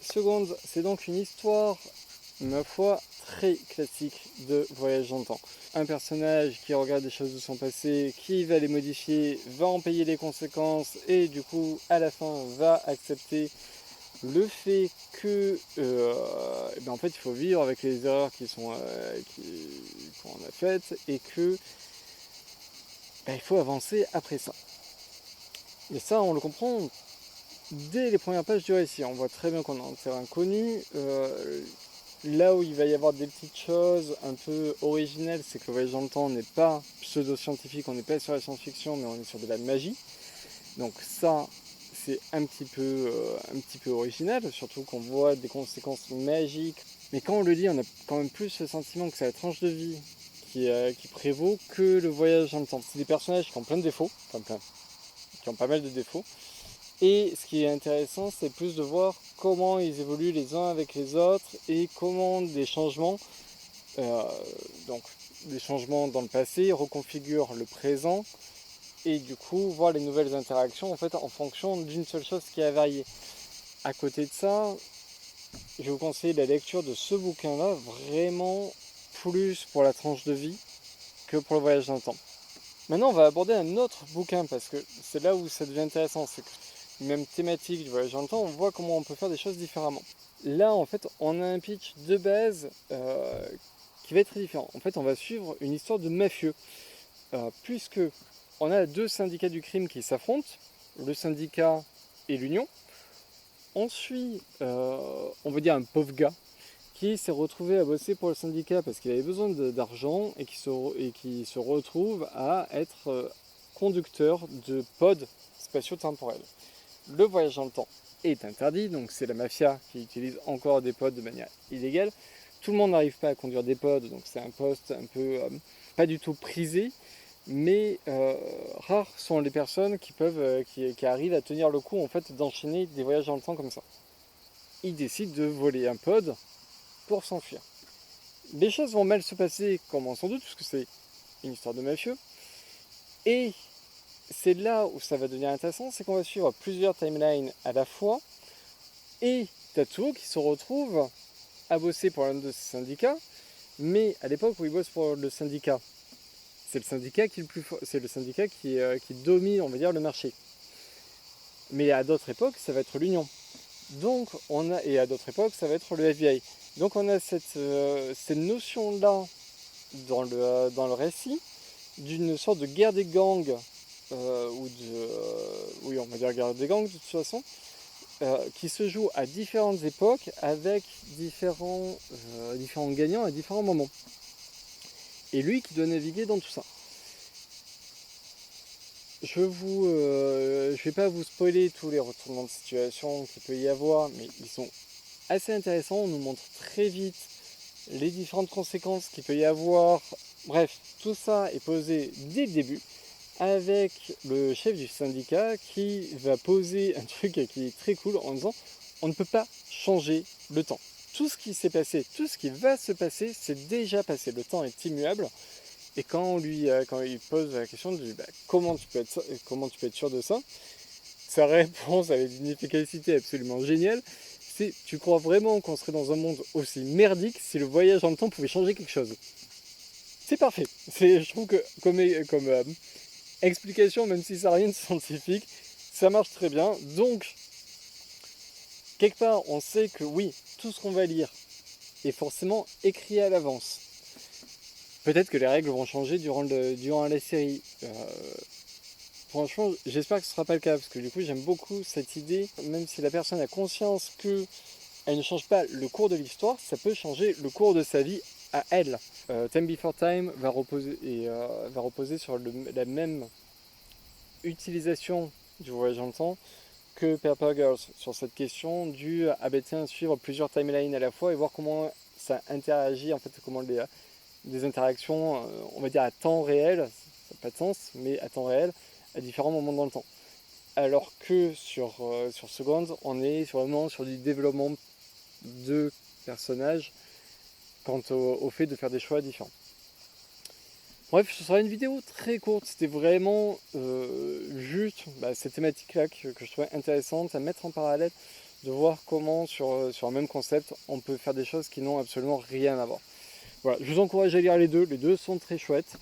Seconds, c'est donc une histoire, ma foi, très classique de voyage dans le temps. Un personnage qui regarde des choses de son passé, qui va les modifier, va en payer les conséquences et du coup, à la fin, va accepter le fait que en fait, il faut vivre avec les erreurs qu'on a faites et que il faut avancer après ça. Et ça, on le comprend dès les premières pages du récit. On voit très bien qu'on est en terrain connu. Là où il va y avoir des petites choses un peu originelles, c'est que le voyage dans le temps n'est pas pseudo-scientifique, on n'est pas sur la science-fiction, mais on est sur de la magie. Donc ça, c'est un petit peu original, surtout qu'on voit des conséquences magiques. Mais quand on le lit, on a quand même plus le sentiment que c'est la tranche de vie qui prévaut que le voyage dans le temps. C'est des personnages qui ont plein de défauts, qui ont pas mal de défauts. Et ce qui est intéressant, c'est plus de voir comment ils évoluent les uns avec les autres et comment des changements, euh, donc des changements dans le passé, reconfigurent le présent et du coup voir les nouvelles interactions en fait en fonction d'une seule chose qui a varié. À côté de ça, je vous conseille la lecture de ce bouquin-là, vraiment plus pour la tranche de vie que pour le voyage dans le temps. Maintenant, on va aborder un autre bouquin parce que c'est là où ça devient intéressant, c'est que même thématique du voyage dans le temps, on voit comment on peut faire des choses différemment. Là, en fait, on a un pitch de base qui va être très différent. En fait, on va suivre une histoire de mafieux, puisque on a deux syndicats du crime qui s'affrontent, le syndicat et l'union. On suit, on va dire, un pauvre gars qui s'est retrouvé à bosser pour le syndicat parce qu'il avait besoin d'argent et qui se retrouve à être conducteur de pods spatio-temporels. Le voyage dans le temps est interdit, donc c'est la mafia qui utilise encore des pods de manière illégale. Tout le monde n'arrive pas à conduire des pods, donc c'est un poste un peu pas du tout prisé, mais rares sont les personnes qui arrivent à tenir le coup en fait d'enchaîner des voyages dans le temps comme ça. Ils décident de voler un pod pour s'enfuir. Les choses vont mal se passer, comme on s'en doute, puisque c'est une histoire de mafieux, et c'est là où ça va devenir intéressant, c'est qu'on va suivre plusieurs timelines à la fois, et Tatsuo qui se retrouve à bosser pour l'un de ces syndicats, mais à l'époque où il bosse pour le syndicat, c'est le syndicat qui est le plus fort, c'est le syndicat qui domine, on va dire, le marché. Mais à d'autres époques, ça va être l'Union. Donc et à d'autres époques, ça va être le FBI. Donc on a cette notion-là dans le récit d'une sorte de guerre des gangs, oui, on va dire guerre des gangs de toute façon, qui se joue à différentes époques avec différents gagnants à différents moments. Et lui qui doit naviguer dans tout ça. Je vais pas vous spoiler tous les retournements de situation qu'il peut y avoir, mais ils sont assez intéressants. On nous montre très vite les différentes conséquences qu'il peut y avoir. Bref, tout ça est posé dès le début avec le chef du syndicat qui va poser un truc qui est très cool en disant on ne peut pas changer le temps. Tout ce qui s'est passé, tout ce qui va se passer, c'est déjà passé. Le temps est immuable. Et quand il pose la question de comment tu peux être sûr de ça, sa réponse avec une efficacité absolument géniale, c'est tu crois vraiment qu'on serait dans un monde aussi merdique si le voyage dans le temps pouvait changer quelque chose. C'est parfait. Je trouve que comme explication, même si ça n'a rien de scientifique, ça marche très bien. Donc, quelque part, on sait que oui, tout ce qu'on va lire est forcément écrit à l'avance. Peut-être que les règles vont changer durant la série. Franchement, j'espère que ce ne sera pas le cas, parce que du coup, j'aime beaucoup cette idée, même si la personne a conscience qu'elle ne change pas le cours de l'histoire, ça peut changer le cours de sa vie à elle. Time Before Time va reposer sur la même utilisation du voyage dans le temps que Paper Girls, sur cette question du suivre plusieurs timelines à la fois et voir comment ça interagit, en fait, comment des interactions, on va dire à temps réel, ça n'a pas de sens, mais à temps réel, à différents moments dans le temps. Alors que sur Seconds, on est vraiment sur du développement de personnages quant au fait de faire des choix différents. Bref, ce sera une vidéo très courte, c'était vraiment juste cette thématique-là que je trouvais intéressante à mettre en parallèle de voir comment sur un même concept, on peut faire des choses qui n'ont absolument rien à voir. Voilà, je vous encourage à lire les deux sont très chouettes.